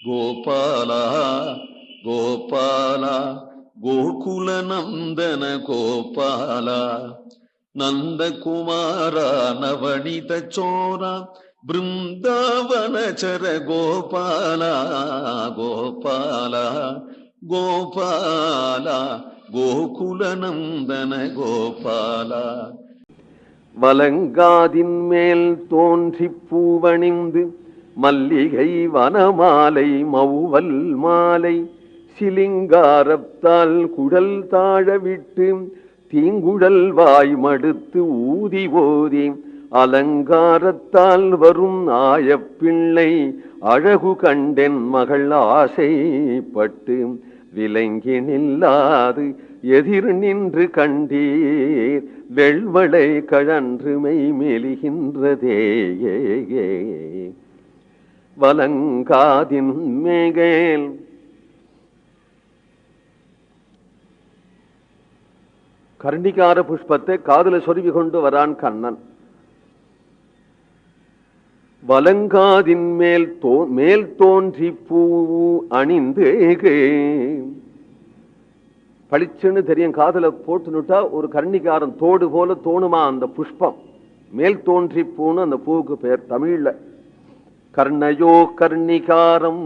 கோபால கோபால கோகுல நந்தன கோபால நந்தகுமார நவனித சோர பிருந்தாவனச்சர கோபால கோபால கோபால கோகுல நந்தன கோபால. வலங்காதின் மேல் தோன்றி பூவணிந்து மல்லிகை வனமாலை மௌவல் மாலை சிலிங்காரத்தால் குழல் தாழவிட்டு தீங்குழல் வாய் மடுத்து ஊதி ஓதி அலங்காரத்தால் வரும் ஆயப்பிள்ளை அழகு கண்டென் மகள் ஆசைப்பட்டு விலங்கி நில்லாது எதிர் நின்று கண்டீர் வெள்வளை கழன்றுமை மெலிகின்றதே. வலங்காதின் மேகேல் கர்ணிகார புஷ்பத்தை காதுல சொருவி கொண்டு வரான் கண்ணன். வலங்காதின் மேல் தோன்றி பூ அணிந்து பளிச்சுன்னு தெரியும். காதுல போட்டுனுட்டா ஒரு கர்ணிகாரம் தோடு போல தோணுமா அந்த புஷ்பம். மேல் தோன்றி பூன்னு அந்த பூவுக்கு பேர். தமிழ்ல கர்ணயோ கர்ணிகாரம்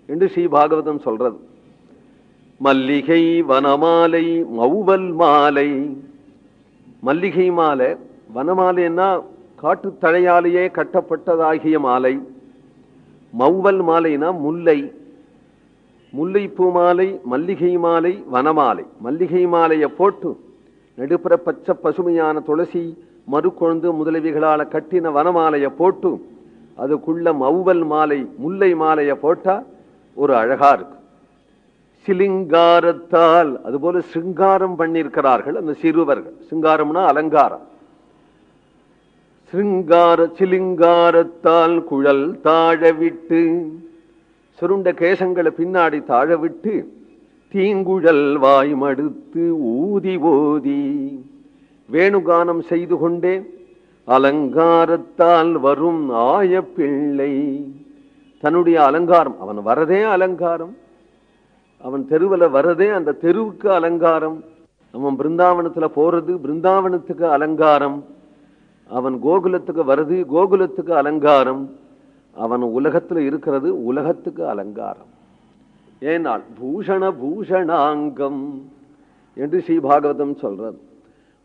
என்று ஸ்ரீ பாகவதம் சொல்றது. மல்லிகை வனமாலை மௌவல் மாலை. மல்லிகை மாலை, வனமாலைன்னா காட்டு தழையாலேயே கட்டப்பட்டதாகிய மாலை. மௌவல் மாலைனா முல்லை. முல்லைப்பூ மாலை, மல்லிகை மாலை, வனமாலை. மல்லிகை மாலையை போட்டு நடுப்புற பச்சை பசுமையான துளசி மறுக்கொழுந்து முதலவிகளால கட்டின வனமாலையை போட்டு அதுக்குள்ள மௌவல் மாலை முல்லை மாலையை போட்டா ஒரு அழகா இருக்கு. சிலிங்காரத்தால் அதுபோல சிங்காரம் பண்ணியிருக்கிறார்கள் அந்த சிறுவர்கள். சிங்காரம்னா அலங்காரம். சிலிங்காரத்தால் குழல் தாழவிட்டு சுருண்ட கேசங்களை பின்னாடி தாழவிட்டு தீங்குழல் வாய் மடுத்து ஊதி ஓதி வேணுகானம் செய்து கொண்டே அலங்காரத்தால் வரும் ஆய பிள்ளை. தன்னுடைய அலங்காரம், அவன் வரதே அலங்காரம். அவன் தெருவில் வரதே அந்த தெருவுக்கு அலங்காரம். அவன் பிருந்தாவனத்துல போறது பிருந்தாவனத்துக்கு அலங்காரம். அவன் கோகுலத்துக்கு வருது கோகுலத்துக்கு அலங்காரம். அவன் உலகத்துல இருக்கிறது உலகத்துக்கு அலங்காரம். ஏனால் பூஷண பூஷணாங்கம் என்று ஸ்ரீ பாகவதம் சொல்றது.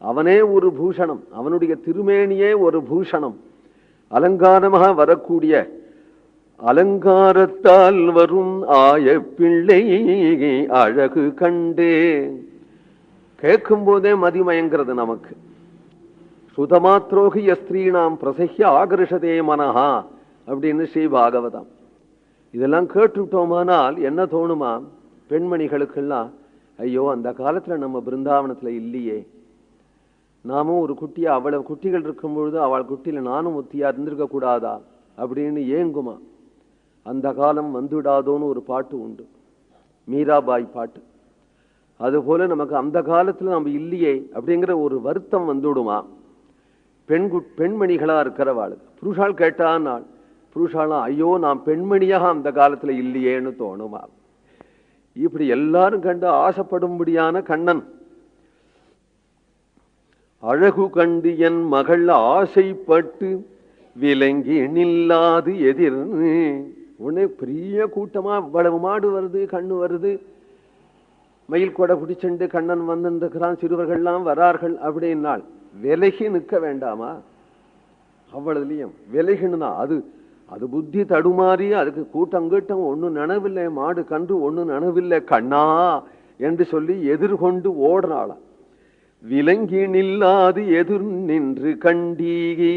அவனே ஒரு பூஷணம். அவனுடைய திருமேனியே ஒரு பூஷணம். அலங்காரமாக வரக்கூடிய அலங்காரத்தால் வரும் ஆய பிள்ளை அழகு கண்டே. கேட்கும் போதே மதிமயங்கிறது நமக்கு. சுதமாத்ரோகி ஸ்திரீனாம் பிரசஹ்ய ஆகர்ஷதே மனஹா அப்படின்னு ஸ்ரீ பாகவதம். இதெல்லாம் கேட்டுட்டோமானால் என்ன தோணுமா? பெண்மணிகளுக்கெல்லாம் ஐயோ அந்த காலத்துல நம்ம பிருந்தாவனத்துல இல்லையே, நாமும் ஒரு குட்டியா அவ்வளவு குட்டிகள் இருக்கும் பொழுது அவள் குட்டியில நானும் ஒத்தியா இருந்திருக்க கூடாதா அப்படின்னு ஏங்குமா. அந்த காலம் வந்துவிடாதோன்னு ஒரு பாட்டு உண்டு, மீராபாய் பாட்டு. அதுபோல நமக்கு அந்த காலத்துல நம்ம இல்லையே அப்படிங்கிற ஒரு வருத்தம் வந்துவிடுமா பெண்மணிகளா இருக்கிறவாளுக்கு. புருஷால் கேட்டானால் புருஷாலாம் ஐயோ நாம் பெண்மணியாக அந்த காலத்துல இல்லையேன்னு தோணுமா. இப்படி எல்லாரும் கண்டு ஆசைப்படும்படியான கண்ணன் அழகு கண்டு என் மகள் ஆசைப்பட்டு விலங்கி நில்லாது எதிர். உடனே பெரிய கூட்டமா இவ்வளவு மாடு வருது, கண்ணு வருது, மயில் கொடை பிடிச்சண்டு கண்ணன் வந்துருக்கிறான், சிறுவர்கள்லாம் வரார்கள் அப்படின்னால் விலகி நிற்க வேண்டாமா? அவ்வளவுலயும் விலகினா அது அது புத்தி தடுமாறி அதுக்கு கூட்டம் ஒன்னும் நனவில்லை, மாடு கன்று ஒன்னும் நனவில்லை கண்ணா என்று சொல்லி எதிர்கொண்டு ஓடுறாளாம். விலங்கி நில்லாது எதிர் நின்று கண்டீகி.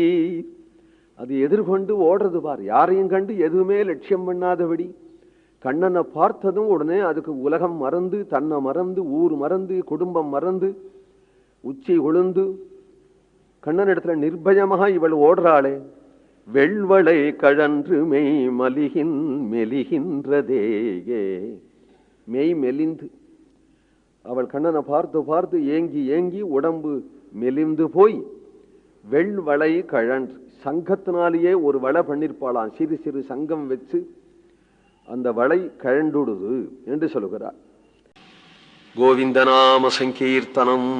அது எதிர்கொண்டு ஓடுறது பார். யாரையும் கண்டு எதுவுமே லட்சியம் பண்ணாதபடி கண்ணனை பார்த்ததும் உடனே அதுக்கு உலகம் மறந்து, தன்னை மறந்து, ஊர் மறந்து, குடும்பம் மறந்து, உச்சி கொழுந்து கண்ணன் இடத்துல நிர்பயமாக இவள் ஓடுறாளே. வெள்வளை கழன்று மெய் மெலிகின்றதேயே. மெய் மெலிந்து அவள் கண்ணனை பார்த்து பார்த்து ஏங்கி ஏங்கி உடம்பு மெலிந்து போய் வெள்வளை கழன்று, சங்கத்தினாலேயே ஒரு வளை பண்ணிருப்பாளாம். சிறு சிறு சங்கம் வச்சு அந்த வளை கழண்டுடுது என்று சொல்லுகிறார். கோவிந்தநாம சங்கீர்த்தனம்.